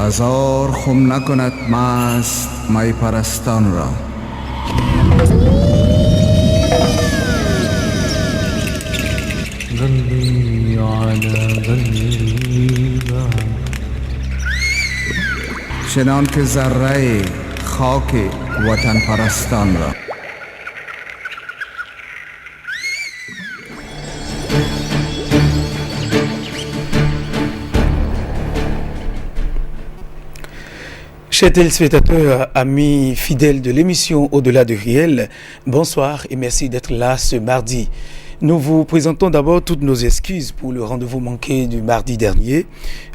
هزار خم نکند مست می پرستان را. قلبي على قلبي چنان که ذره خاک وطن پرستان را. Chers téléspectateurs, amis fidèles de l'émission Au-delà du réel, bonsoir et merci d'être là ce mardi. Nous vous présentons d'abord toutes nos excuses pour le rendez-vous manqué du mardi dernier.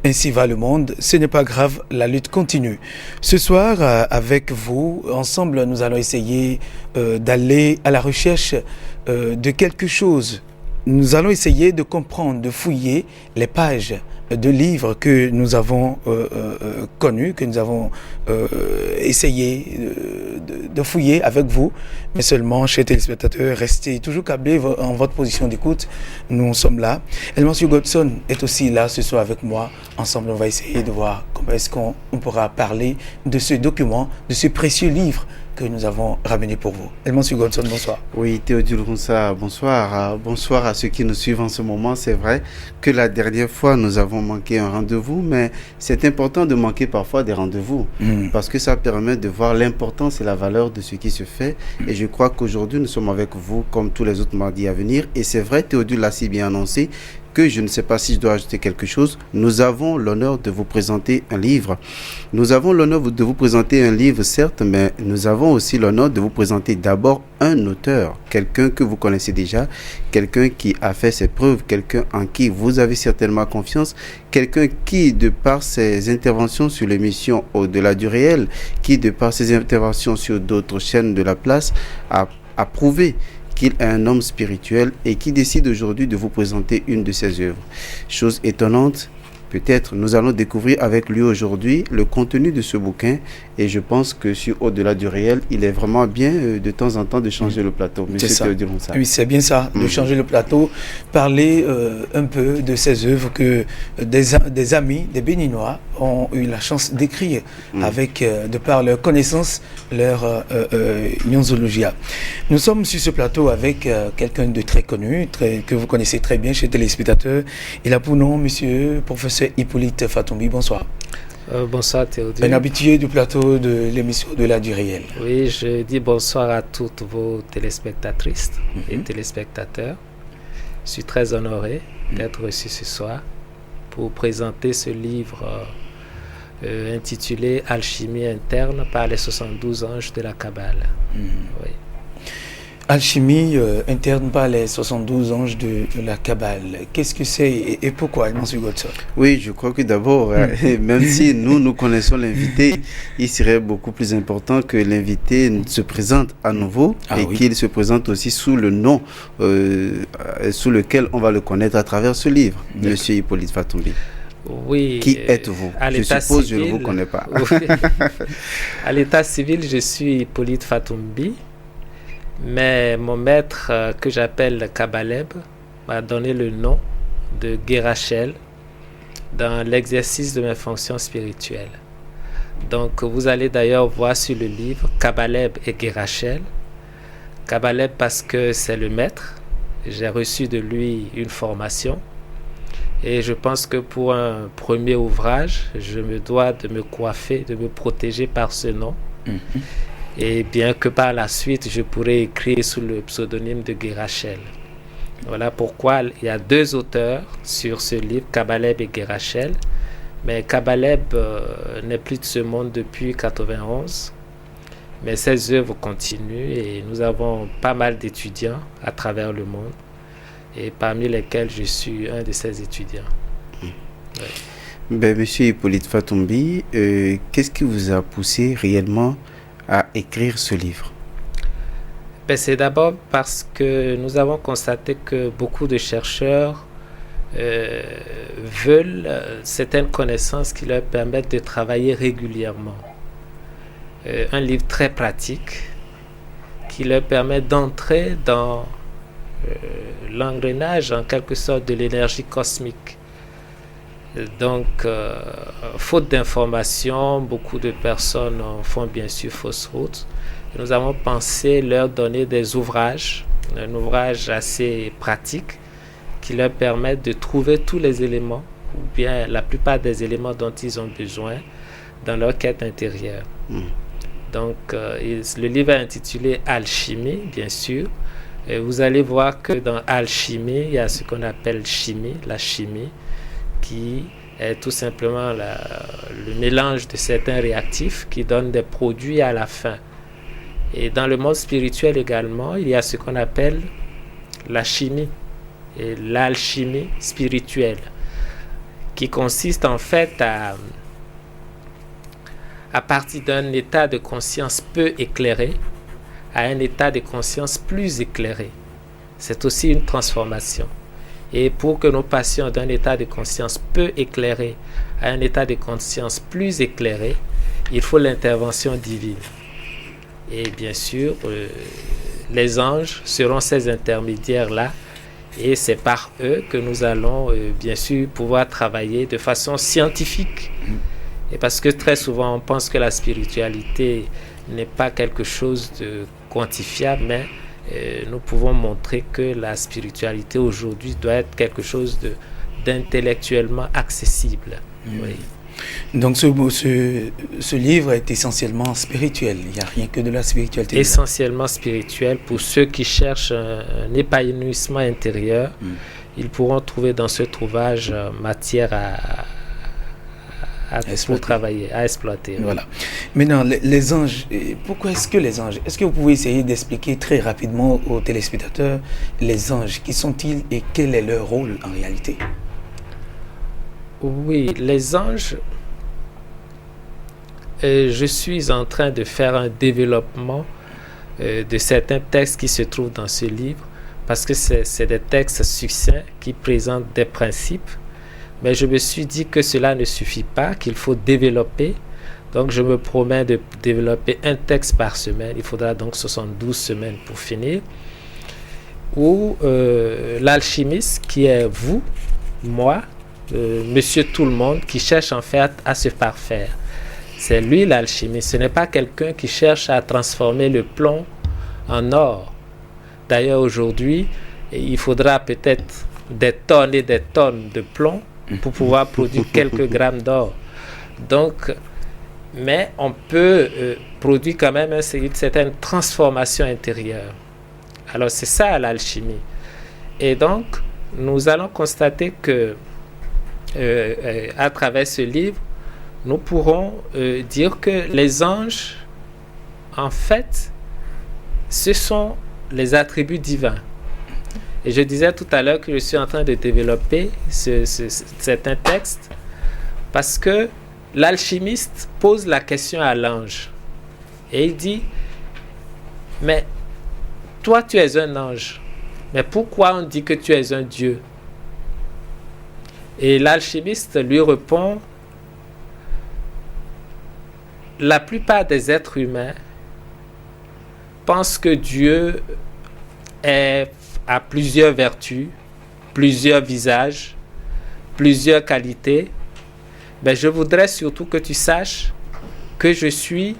Ainsi va le monde, ce n'est pas grave, la lutte continue. Ce soir, avec vous, ensemble, nous allons essayer d'aller à la recherche de quelque chose. Nous allons essayer de comprendre, de fouiller les pages de livres que nous avons connus, que nous avons essayé de fouiller avec vous. Mais seulement, chers téléspectateurs, restez toujours câblés en votre position d'écoute. Nous sommes là. Et M. Godson est aussi là ce soir avec moi. Ensemble, on va essayer de voir comment est-ce qu'on pourra parler de ce document, de ce précieux livre que nous avons ramené pour vous. Monsieur Godson, bonsoir. Oui, Théodule Roussa, bonsoir. Bonsoir à ceux qui nous suivent en ce moment. C'est vrai que la dernière fois, nous avons manqué un rendez-vous, mais c'est important de manquer parfois des rendez-vous parce que ça permet de voir l'importance et la valeur de ce qui se fait. Et je crois qu'aujourd'hui, nous sommes avec vous comme tous les autres mardis à venir. Et c'est vrai, Théodule l'a si bien annoncé, que je ne sais pas si je dois ajouter quelque chose. Nous avons l'honneur de vous présenter un livre. Nous avons l'honneur de vous présenter un livre, certes, mais nous avons aussi l'honneur de vous présenter d'abord un auteur, quelqu'un que vous connaissez déjà, quelqu'un qui a fait ses preuves, quelqu'un en qui vous avez certainement confiance, quelqu'un qui, de par ses interventions sur l'émission Au-delà du réel, qui, de par ses interventions sur d'autres chaînes de la place, a prouvé qu'il est un homme spirituel et qui décide aujourd'hui de vous présenter une de ses œuvres. Chose étonnante, peut-être nous allons découvrir avec lui aujourd'hui le contenu de ce bouquin et je pense que sur Au-delà du réel, il est vraiment bien de temps en temps de changer le plateau. C'est ça. Oui, c'est bien ça, de changer le plateau, parler un peu de ces œuvres que des amis, des Béninois ont eu la chance d'écrire avec, de par leur connaissance, leur gnonsologia. Nous sommes sur ce plateau avec quelqu'un de très connu, que vous connaissez très bien chez téléspectateurs. Il a pour nom monsieur professeur Hippolyte Fatombi. Bonsoir. Bonsoir Théodule. Un habitué du plateau de l'émission Au-delà du réel. Oui, je dis bonsoir à toutes vos téléspectatrices et téléspectateurs. Je suis très honoré d'être reçu ce soir pour présenter ce livre intitulé Alchimie interne par les 72 anges de la Kabbale. Oui. Alchimie interne par les 72 anges de la Kabbale. Qu'est-ce que c'est et pourquoi, M. Godson? Oui, je crois que d'abord, même si nous connaissons l'invité, il serait beaucoup plus important que l'invité se présente à nouveau qu'il se présente aussi sous le nom sous lequel on va le connaître à travers ce livre, M. Hippolyte Fatombi. Oui. Qui êtes-vous? Je suppose que je ne vous connais pas. Oui. À l'état civil, je suis Hippolyte Fatombi. Mais mon maître, que j'appelle Kabbaleb, m'a donné le nom de Guérachel dans l'exercice de mes fonctions spirituelles. Donc, vous allez d'ailleurs voir sur le livre Kabbaleb et Guérachel. Kabbaleb parce que c'est le maître. J'ai reçu de lui une formation. Et je pense que pour un premier ouvrage, je me dois de me coiffer, de me protéger par ce nom. Et bien que par la suite, je pourrais écrire sous le pseudonyme de Guérachel. Voilà pourquoi il y a deux auteurs sur ce livre, Kabbaleb et Guérachel. Mais Kabbaleb n'est plus de ce monde depuis 1991. Mais ses œuvres continuent et nous avons pas mal d'étudiants à travers le monde. Et parmi lesquels je suis un de ces étudiants. Ben, Monsieur Hippolyte Fatombi, qu'est-ce qui vous a poussé réellement à écrire ce livre? Ben, c'est d'abord parce que nous avons constaté que beaucoup de chercheurs veulent certaines connaissances qui leur permettent de travailler régulièrement. Un livre très pratique qui leur permet d'entrer dans l'engrenage en quelque sorte de l'énergie cosmique. Donc, faute d'informations, beaucoup de personnes font bien sûr fausse route. Nous avons pensé leur donner des ouvrages, un ouvrage assez pratique qui leur permet de trouver tous les éléments, ou bien la plupart des éléments dont ils ont besoin dans leur quête intérieure. Donc, le livre est intitulé Alchimie, bien sûr. Et vous allez voir que dans Alchimie, il y a ce qu'on appelle chimie, la chimie, qui est tout simplement le mélange de certains réactifs qui donnent des produits à la fin. Et dans le monde spirituel également, il y a ce qu'on appelle la chimie et l'alchimie spirituelle, qui consiste en fait à partir d'un état de conscience peu éclairé à un état de conscience plus éclairé. C'est aussi une transformation. Et pour que nous passions d'un état de conscience peu éclairé à un état de conscience plus éclairé, il faut l'intervention divine. Et bien sûr, les anges seront ces intermédiaires-là, et c'est par eux que nous allons bien sûr pouvoir travailler de façon scientifique. Et parce que très souvent on pense que la spiritualité n'est pas quelque chose de quantifiable, mais nous pouvons montrer que la spiritualité aujourd'hui doit être quelque chose d'intellectuellement accessible. Oui. Donc ce livre est essentiellement spirituel, il n'y a rien que de la spiritualité. Essentiellement spirituel. Pour ceux qui cherchent un épanouissement intérieur, ils pourront trouver dans ce ouvrage matière à travailler, à exploiter. Voilà. Maintenant, les anges, pourquoi est-ce que les anges, est-ce que vous pouvez essayer d'expliquer très rapidement aux téléspectateurs les anges, qui sont-ils et quel est leur rôle en réalité? Oui, les anges, je suis en train de faire un développement de certains textes qui se trouvent dans ce livre, parce que c'est des textes succincts qui présentent des principes. Mais je me suis dit que cela ne suffit pas, qu'il faut développer. Donc je me promets de développer un texte par semaine. Il faudra donc 72 semaines pour finir. Où l'alchimiste, qui est vous, moi, monsieur tout le monde, qui cherche en fait à se parfaire. C'est lui l'alchimiste. Ce n'est pas quelqu'un qui cherche à transformer le plomb en or. D'ailleurs aujourd'hui, il faudra peut-être des tonnes et des tonnes de plomb pour pouvoir produire quelques grammes d'or. Donc, mais on peut produire quand même une certaine transformation intérieure. Alors c'est ça l'alchimie. Et donc, nous allons constater que à travers ce livre, nous pourrons dire que les anges, en fait, ce sont les attributs divins. Et je disais tout à l'heure que je suis en train de développer certains textes parce que l'alchimiste pose la question à l'ange. Et il dit, mais toi tu es un ange, mais pourquoi on dit que tu es un Dieu? Et l'alchimiste lui répond, la plupart des êtres humains pensent que Dieu a plusieurs vertus, plusieurs visages, plusieurs qualités. Mais je voudrais surtout que tu saches que je suis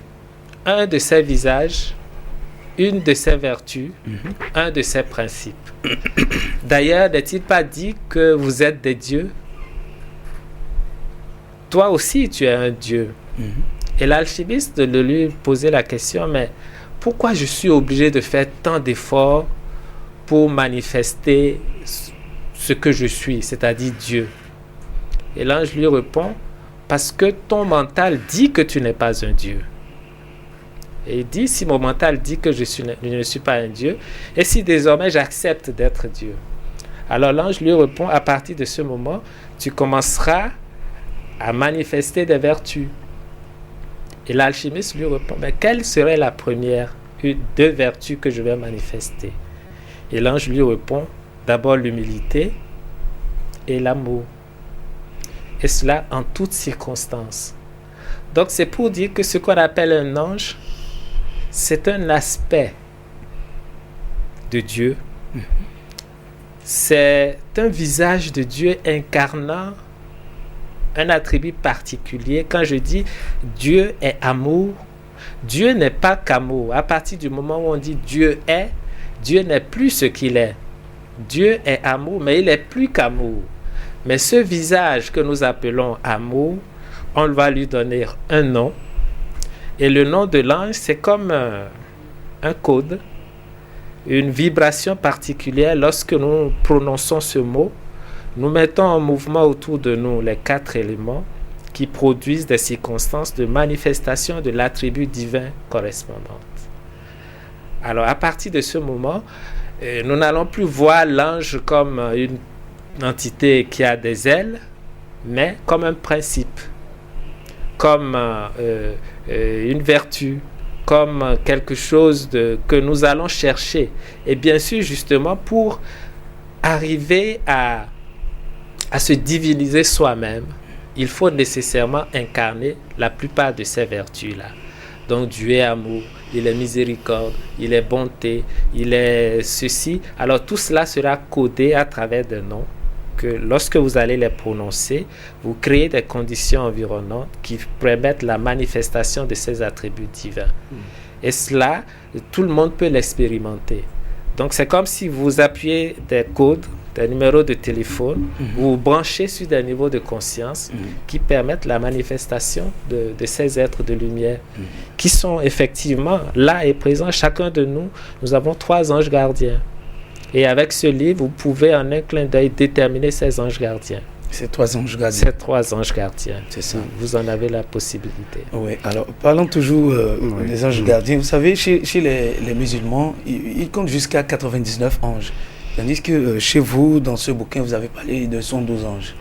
un de ces visages, une de ces vertus, un de ces principes. D'ailleurs, n'est-il pas dit que vous êtes des dieux? Toi aussi, tu es un dieu. Et l'alchimiste de lui poser la question, mais pourquoi je suis obligé de faire tant d'efforts pour manifester ce que je suis, c'est-à-dire Dieu? Et l'ange lui répond, parce que ton mental dit que tu n'es pas un Dieu. Et il dit, si mon mental dit que je ne suis pas un Dieu, et si désormais j'accepte d'être Dieu? Alors l'ange lui répond, à partir de ce moment, tu commenceras à manifester des vertus. Et l'alchimiste lui répond, mais quelle serait la première deux vertus que je vais manifester? Et l'ange lui répond, d'abord l'humilité et l'amour. Et cela en toutes circonstances. Donc c'est pour dire que ce qu'on appelle un ange, c'est un aspect de Dieu. C'est un visage de Dieu incarnant un attribut particulier. Quand je dis Dieu est amour, Dieu n'est pas qu'amour. À partir du moment où on dit Dieu n'est plus ce qu'il est. Dieu est amour, mais il est plus qu'amour. Mais ce visage que nous appelons amour, on va lui donner un nom. Et le nom de l'ange, c'est comme un code, une vibration particulière. Lorsque nous prononçons ce mot, nous mettons en mouvement autour de nous les 4 éléments qui produisent des circonstances de manifestation de l'attribut divin correspondant. Alors, à partir de ce moment, nous n'allons plus voir l'ange comme une entité qui a des ailes, mais comme un principe, comme une vertu, comme quelque chose que nous allons chercher. Et bien sûr, justement, pour arriver à se diviniser soi-même, il faut nécessairement incarner la plupart de ces vertus-là. Donc Dieu est amour, il est miséricorde, il est bonté, il est ceci. Alors tout cela sera codé à travers des noms que lorsque vous allez les prononcer, vous créez des conditions environnantes qui permettent la manifestation de ces attributs divins. Et cela, tout le monde peut l'expérimenter. Donc c'est comme si vous appuyez des codes, des numéros de téléphone, vous branchez sur des niveaux de conscience qui permettent la manifestation de ces êtres de lumière qui sont effectivement là et présents. Chacun de nous, nous avons 3 anges gardiens. Et avec ce livre, vous pouvez en un clin d'œil déterminer ces anges gardiens. Ces 3 anges gardiens. Ces 3 anges gardiens. C'est ça. Vous en avez la possibilité. Oui, alors parlons toujours des anges gardiens. Vous savez, chez les musulmans, ils comptent jusqu'à 99 anges. Tandis que chez vous, dans ce bouquin, vous avez parlé de 112 anges.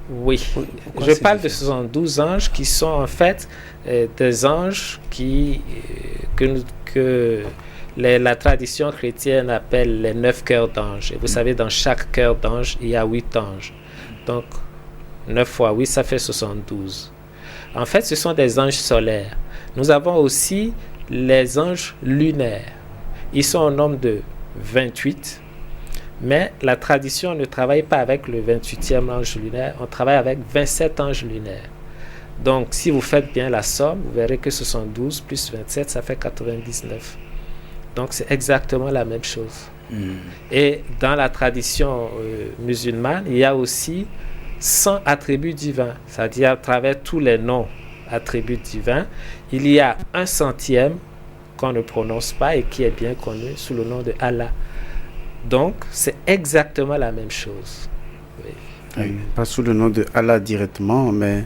Oui, je parle de 72 anges qui sont en fait des anges que la tradition chrétienne appelle les 9 cœurs d'anges. Et vous savez, dans chaque cœur d'ange, il y a 8 anges. Donc, 9 fois 8, ça fait 72. En fait, ce sont des anges solaires. Nous avons aussi les anges lunaires. Ils sont au nombre de 28. Mais la tradition ne travaille pas avec le 28e ange lunaire, on travaille avec 27 anges lunaires. Donc, si vous faites bien la somme, vous verrez que 72 plus 27, ça fait 99. Donc, c'est exactement la même chose. Et dans la tradition musulmane, il y a aussi 100 attributs divins, c'est-à-dire à travers tous les noms attributs divins, il y a un 100e qu'on ne prononce pas et qui est bien connu sous le nom de Allah. Donc, c'est exactement la même chose. Oui. Pas sous le nom de Allah directement, mais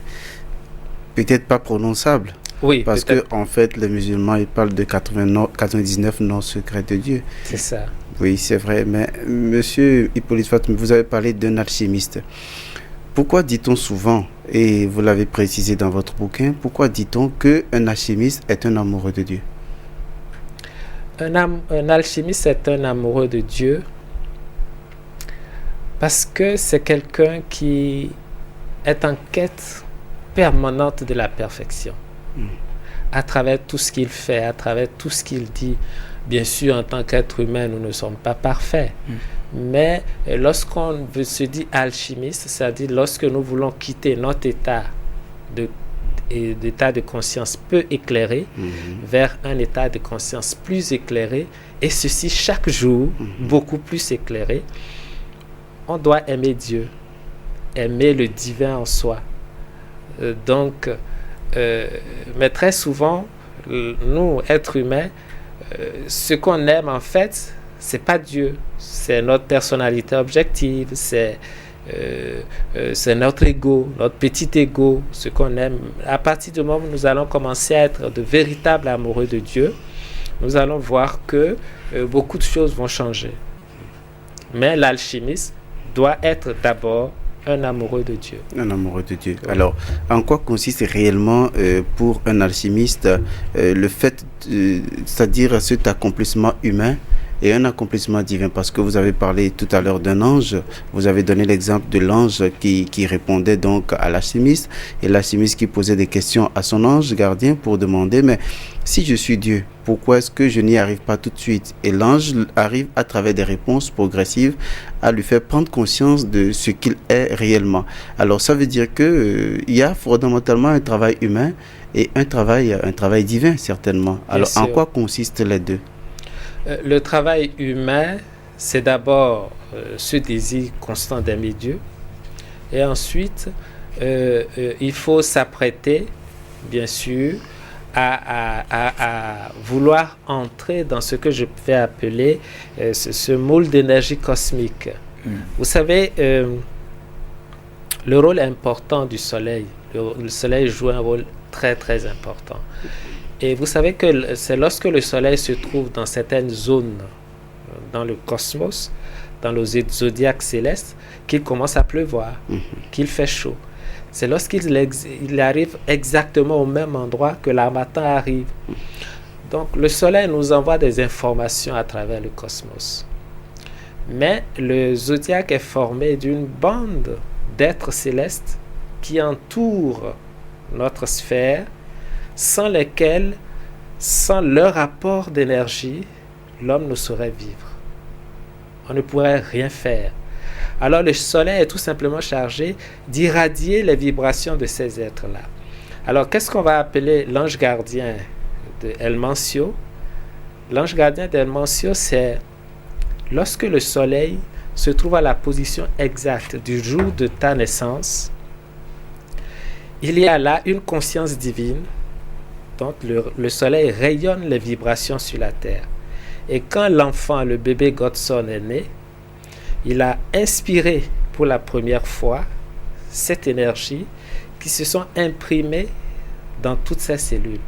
peut-être pas prononçable. Oui, parce que en fait, les musulmans, ils parlent de 99 noms secrets de Dieu. C'est ça. Oui, c'est vrai. Mais Monsieur Hippolyte Fatoumbi, vous avez parlé d'un alchimiste. Pourquoi dit-on souvent, et vous l'avez précisé dans votre bouquin, pourquoi dit-on qu'un alchimiste est un amoureux de Dieu? Un alchimiste est un amoureux de Dieu parce que c'est quelqu'un qui est en quête permanente de la perfection. À travers tout ce qu'il fait, à travers tout ce qu'il dit. Bien sûr, en tant qu'être humain, nous ne sommes pas parfaits. Mais lorsqu'on se dit alchimiste, c'est-à-dire lorsque nous voulons quitter notre état d'état de conscience peu éclairé vers un état de conscience plus éclairé, et ceci chaque jour beaucoup plus éclairé, on doit aimer Dieu, aimer le divin en soi. Mais très souvent, nous, êtres humains, ce qu'on aime en fait, c'est pas Dieu, c'est notre personnalité objective, c'est notre ego, notre petit ego, ce qu'on aime. À partir du moment où nous allons commencer à être de véritables amoureux de Dieu, nous allons voir que beaucoup de choses vont changer. Mais l'alchimiste doit être d'abord un amoureux de Dieu. Un amoureux de Dieu. Alors, en quoi consiste réellement pour un alchimiste le fait, c'est-à-dire cet accomplissement humain et un accomplissement divin. Parce que vous avez parlé tout à l'heure d'un ange, vous avez donné l'exemple de l'ange qui répondait donc à l'alchimiste, et l'alchimiste qui posait des questions à son ange gardien pour demander, mais si je suis Dieu, pourquoi est-ce que je n'y arrive pas tout de suite? Et l'ange arrive à travers des réponses progressives à lui faire prendre conscience de ce qu'il est réellement. Alors ça veut dire que il y a fondamentalement un travail humain et un travail divin certainement. Alors en quoi consistent les deux? Le travail humain, c'est d'abord ce désir constant d'aimer Dieu, et ensuite il faut s'apprêter, bien sûr, à vouloir entrer dans ce que je vais appeler ce moule d'énergie cosmique. Vous savez, le rôle important du soleil, le soleil joue un rôle très très important. Et vous savez que c'est lorsque le soleil se trouve dans certaines zones dans le cosmos, dans le zodiaque céleste, qu'il commence à pleuvoir, qu'il fait chaud. C'est lorsqu'il arrive exactement au même endroit que l'harmattan arrive. Donc le soleil nous envoie des informations à travers le cosmos. Mais le zodiaque est formé d'une bande d'êtres célestes qui entourent notre sphère, sans lesquels, sans leur apport d'énergie, l'homme ne saurait vivre. On ne pourrait rien faire. Alors le soleil est tout simplement chargé d'irradier les vibrations de ces êtres-là. Alors qu'est-ce qu'on va appeler l'ange gardien de El Mancio? L'ange gardien d'El Mancio, c'est lorsque le soleil se trouve à la position exacte du jour de ta naissance, il y a là une conscience divine. Donc le soleil rayonne les vibrations sur la terre. Et quand l'enfant, le bébé Godson est né, il a inspiré pour la première fois cette énergie qui se sont imprimées dans toutes ses cellules.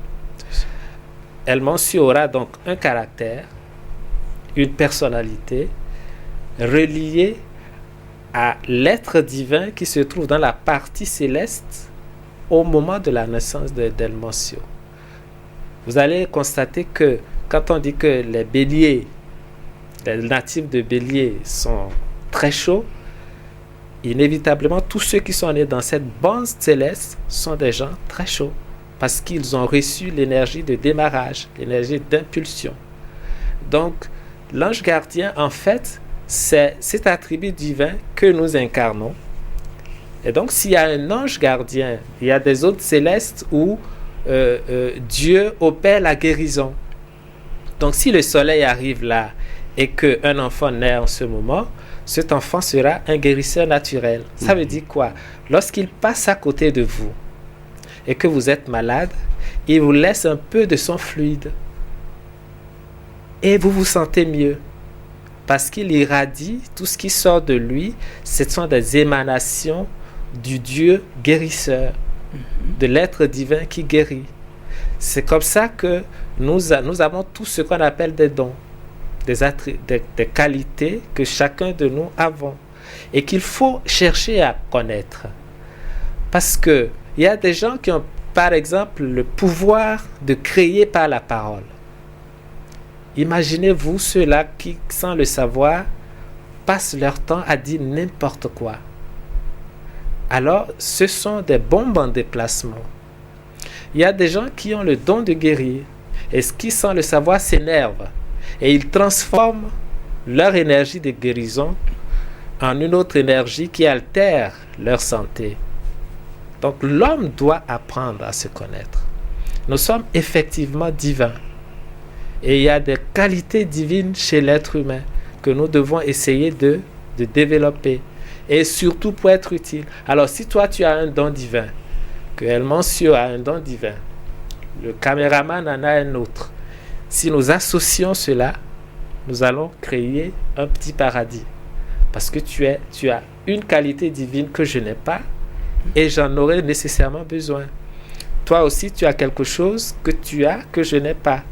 El Mancio aura donc un caractère, une personnalité reliée à l'être divin qui se trouve dans la partie céleste au moment de la naissance d'El Mancio. Vous allez constater que quand on dit que les béliers, les natifs de bélier sont très chauds, inévitablement tous ceux qui sont nés dans cette bande céleste sont des gens très chauds parce qu'ils ont reçu l'énergie de démarrage, l'énergie d'impulsion. Donc l'ange gardien, en fait, c'est cet attribut divin que nous incarnons. Et donc s'il y a un ange gardien, il y a des autres célestes où Dieu opère la guérison. Donc si le soleil arrive là et qu'un enfant naît en ce moment, cet enfant sera un guérisseur naturel. Ça veut dire quoi? Lorsqu'il passe à côté de vous et que vous êtes malade, il vous laisse un peu de son fluide et vous vous sentez mieux parce qu'il irradie tout ce qui sort de lui. Ce sont des émanations du Dieu guérisseur, de l'être divin qui guérit. C'est comme ça que nous avons tout ce qu'on appelle des dons, des qualités que chacun de nous avons et qu'il faut chercher à connaître. Parce qu'il y a des gens qui ont, par exemple, le pouvoir de créer par la parole. Imaginez-vous ceux-là qui, sans le savoir, passent leur temps à dire n'importe quoi. Alors, ce sont des bombes en déplacement. Il y a des gens qui ont le don de guérir et qui, sans le savoir, s'énervent. Et ils transforment leur énergie de guérison en une autre énergie qui altère leur santé. Donc l'homme doit apprendre à se connaître. Nous sommes effectivement divins. Et il y a des qualités divines chez l'être humain que nous devons essayer de développer. Et surtout pour être utile. Alors si toi tu as un don divin, que El Mancio a un don divin, le caméraman en a un autre. Si nous associons cela, nous allons créer un petit paradis. Parce que tu as une qualité divine que je n'ai pas et j'en aurai nécessairement besoin. Toi aussi, tu as quelque chose que tu as que je n'ai pas.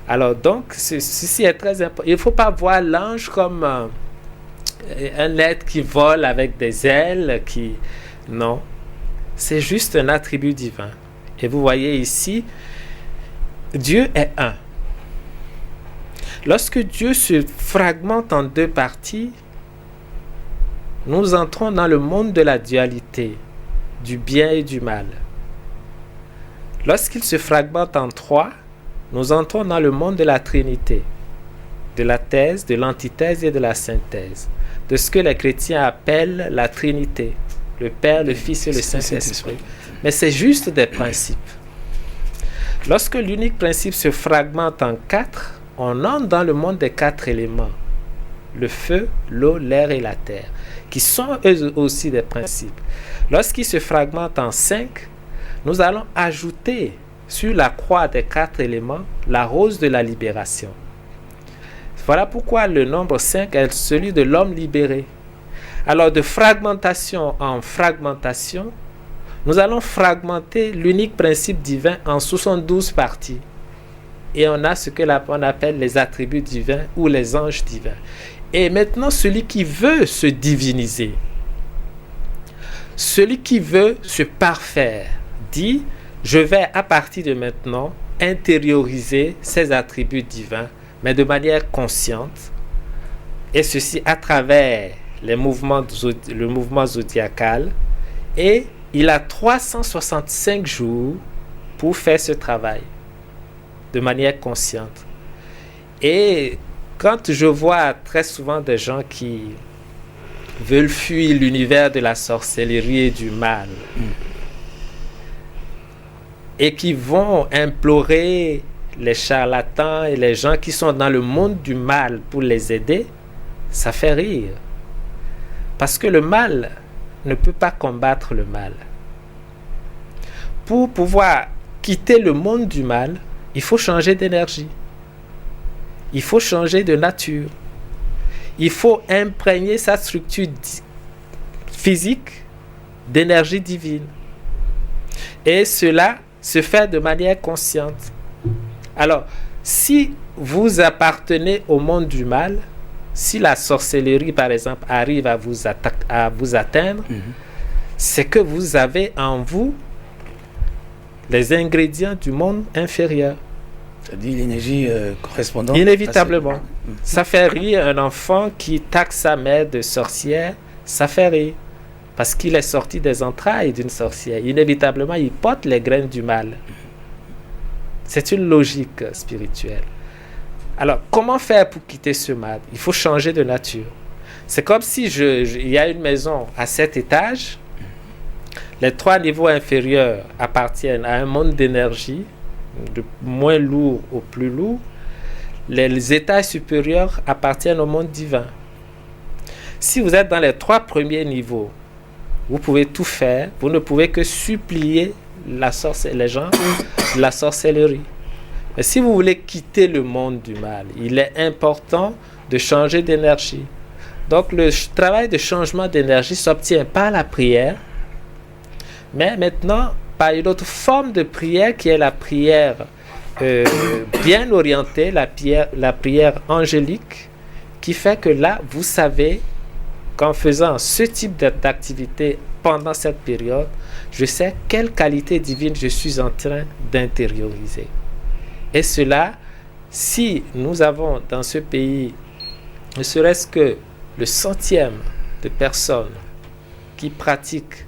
Alors donc, ceci est très important. Il ne faut pas voir l'ange comme un être qui vole avec des ailes. Non, c'est juste un attribut divin. Et vous voyez ici, Dieu est un. Lorsque Dieu se fragmente en deux parties, nous entrons dans le monde de la dualité, du bien et du mal. Lorsqu'il se fragmente en trois, nous entrons dans le monde de la Trinité, de la thèse, de l'antithèse et de la synthèse, de ce que les chrétiens appellent la Trinité, le Père, le Fils et le Saint-Esprit. Mais c'est juste des principes. Lorsque l'unique principe se fragmente en quatre, on entre dans le monde des quatre éléments, le feu, l'eau, l'air et la terre, qui sont eux aussi des principes. Lorsqu'ils se fragmentent en cinq, nous allons ajouter sur la croix des quatre éléments la rose de la libération. Voilà pourquoi le nombre 5 est celui de l'homme libéré. Alors de fragmentation en fragmentation, nous allons fragmenter l'unique principe divin en 72 parties. Et on a ce que on appelle les attributs divins ou les anges divins. Et maintenant, celui qui veut se diviniser, celui qui veut se parfaire, dit, je vais à partir de maintenant intérioriser ces attributs divins, mais de manière consciente, et ceci à travers le mouvement zodiacal, et il a 365 jours pour faire ce travail de manière consciente. Et quand je vois très souvent des gens qui veulent fuir l'univers de la sorcellerie et du mal, et qui vont implorer les charlatans et les gens qui sont dans le monde du mal pour les aider, ça fait rire. Parce que le mal ne peut pas combattre le mal. Pour pouvoir quitter le monde du mal, il faut changer d'énergie. Il faut changer de nature. Il faut imprégner sa structure physique d'énergie divine. Et cela se fait de manière consciente. Alors, si vous appartenez au monde du mal, si la sorcellerie, par exemple, arrive à vous atteindre, c'est que vous avez en vous les ingrédients du monde inférieur. C'est-à-dire l'énergie correspondante. Inévitablement. Ça fait rire un enfant qui taxe sa mère de sorcière, ça fait rire. Parce qu'il est sorti des entrailles d'une sorcière. Inévitablement, il porte les graines du mal. C'est une logique spirituelle. Alors, comment faire pour quitter ce mal? Il faut changer de nature. C'est comme si il y a une maison à 7 étages. Les 3 niveaux inférieurs appartiennent à un monde d'énergie, de moins lourd au plus lourd. Les étages supérieurs appartiennent au monde divin. Si vous êtes dans les 3 premiers niveaux, vous pouvez tout faire. Vous ne pouvez que supplier les gens de la sorcellerie. Mais si vous voulez quitter le monde du mal, il est important de changer d'énergie. Donc le travail de changement d'énergie s'obtient par la prière, mais maintenant par une autre forme de prière qui est la prière bien orientée, la prière angélique, qui fait que là, vous savez qu'en faisant ce type d'activité pendant cette période, je sais quelle qualité divine je suis en train d'intérioriser. Et cela, si nous avons dans ce pays, ne serait-ce que le 100e de personnes qui pratiquent,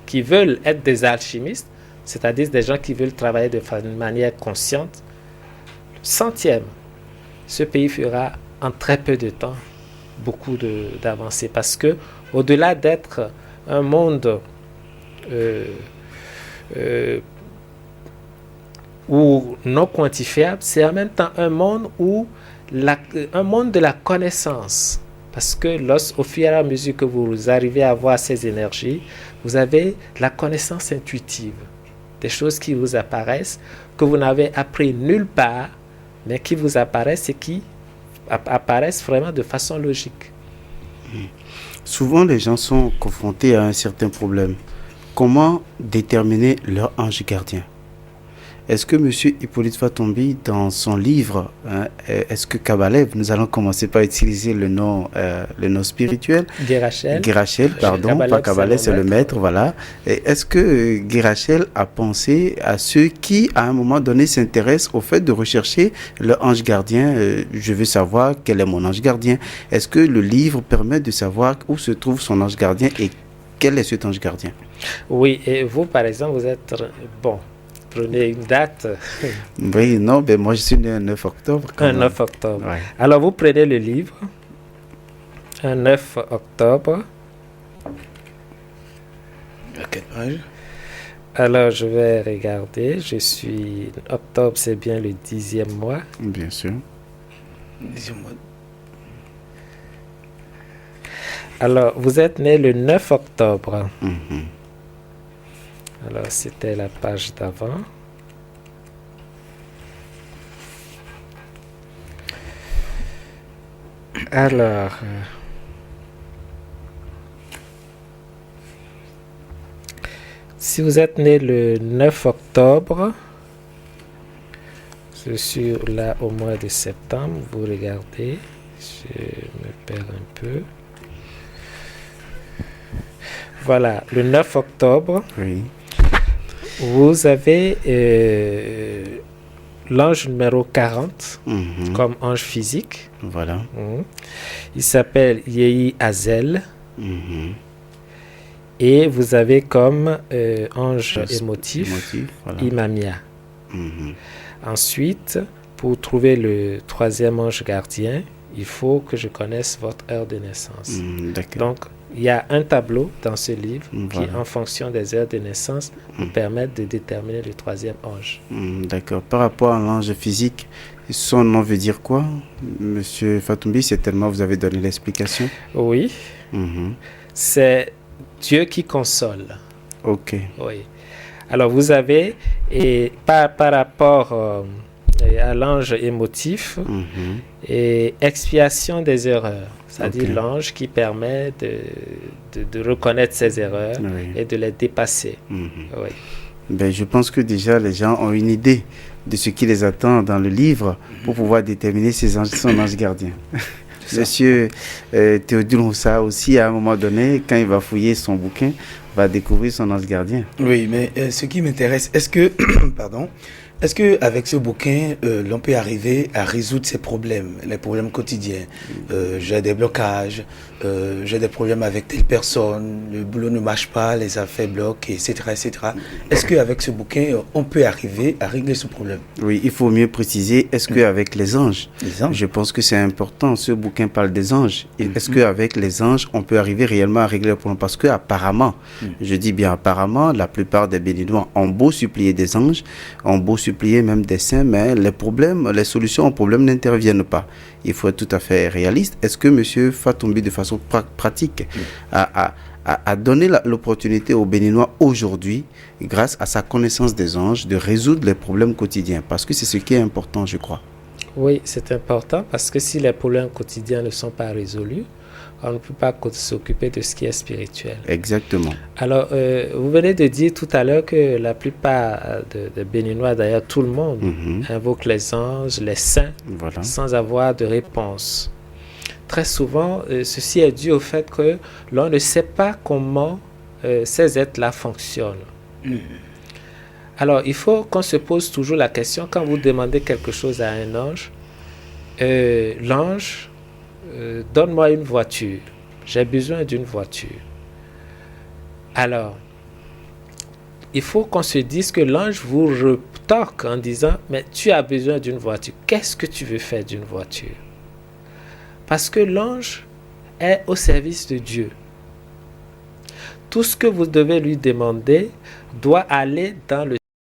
qui veulent être des alchimistes, c'est-à-dire des gens qui veulent travailler de manière consciente, le 100e, ce pays fera en très peu de temps beaucoup d'avancées, parce que au-delà d'être un monde ou non quantifiable, c'est en même temps un monde où un monde de la connaissance, parce que au fur et à mesure que vous arrivez à avoir ces énergies, vous avez la connaissance intuitive, des choses qui vous apparaissent, que vous n'avez appris nulle part, mais qui vous apparaissent et qui apparaissent vraiment de façon logique. Souvent, les gens sont confrontés à un certain problème. Comment déterminer leur ange gardien? Est-ce que M. Hippolyte Fatombi, dans son livre, est-ce que Kabalev, nous allons commencer par utiliser le nom spirituel, Guérachel. Guérachel, pardon, pas Kabalev, c'est le maître, voilà. Est-ce que Guérachel a pensé à ceux qui, à un moment donné, s'intéressent au fait de rechercher le ange gardien? Je veux savoir quel est mon ange gardien. Est-ce que le livre permet de savoir où se trouve son ange gardien et quel est cet ange gardien? Oui, et vous, par exemple, vous êtes... Bon, prenez une date. Oui, non, ben moi je suis né le 9 octobre. Un 9 octobre. Ouais. Alors, vous prenez le livre, un 9 octobre. À quelle page? Alors, je vais regarder. Octobre, c'est bien le 10e mois. Bien sûr. Dis-moi. Alors, vous êtes né le 9 octobre. Mhm. Alors, c'était la page d'avant. Alors, si vous êtes né le 9 octobre, je suis là au mois de septembre, vous regardez, je me perds un peu. Voilà, le 9 octobre, Oui. vous avez l'ange numéro 40 Mhm. comme ange physique. Voilà. Mhm. Il s'appelle Yehi Hazel. Mhm. Et vous avez comme ange émotif voilà. Imamia. Mhm. Ensuite, pour trouver le troisième ange gardien, il faut que je connaisse votre heure de naissance. Mhm, d'accord. Donc, il y a un tableau dans ce livre qui, Voilà. en fonction des heures de naissance, vous permettent de déterminer le troisième ange. Mhm, d'accord. Par rapport à l'ange physique, son nom veut dire quoi, Monsieur Fatombi? Certainement, vous avez donné l'explication. Oui, Mhm. c'est Dieu qui console. Ok. Oui. Alors, vous avez, et par rapport à l'ange émotif, Mhm. et expiation des erreurs, c'est-à-dire Ok. l'ange qui permet de reconnaître ses erreurs Oui. et de les dépasser. Mhm. Oui. Ben, je pense que déjà les gens ont une idée de ce qui les attend dans le livre pour pouvoir déterminer son ange gardien. Monsieur Théodule Roussa aussi, à un moment donné, quand il va fouiller son bouquin, va découvrir son ange gardien. Oui, mais ce qui m'intéresse, est-ce que, pardon, est-ce que avec ce bouquin, l'on peut arriver à résoudre ces problèmes, les problèmes quotidiens? J'ai des blocages, j'ai des problèmes avec telle personne, le boulot ne marche pas, les affaires bloquent, etc., etc. Est-ce qu'avec ce bouquin, on peut arriver à régler ce problème? Oui, il faut mieux préciser, est-ce qu'avec les anges, Les anges? je pense que c'est important, ce bouquin parle des anges. Et est-ce qu'avec les anges, on peut arriver réellement à régler le problème? Parce que apparemment, je dis bien apparemment, la plupart des Béninois ont beau supplier des anges, ont beau supplier même des saints, mais les problèmes, les solutions aux problèmes n'interviennent pas. Il faut être tout à fait réaliste. Est-ce que M. Fatombi, de façon pratique, a donné l'opportunité aux Béninois aujourd'hui, grâce à sa connaissance des anges, de résoudre les problèmes quotidiens? Parce que c'est ce qui est important, je crois. Oui, c'est important parce que si les problèmes quotidiens ne sont pas résolus, on ne peut pas s'occuper de ce qui est spirituel. Exactement. Alors, vous venez de dire tout à l'heure que la plupart des Béninois, d'ailleurs tout le monde, invoque les anges, les saints, Voilà. sans avoir de réponse. Très souvent, ceci est dû au fait que l'on ne sait pas comment ces êtres-là fonctionnent. Alors, il faut qu'on se pose toujours la question, quand vous demandez quelque chose à un ange, l'ange, donne-moi une voiture, j'ai besoin d'une voiture. Alors, il faut qu'on se dise que l'ange vous retorque en disant, mais tu as besoin d'une voiture, qu'est-ce que tu veux faire d'une voiture? Parce que l'ange est au service de Dieu. Tout ce que vous devez lui demander doit aller dans le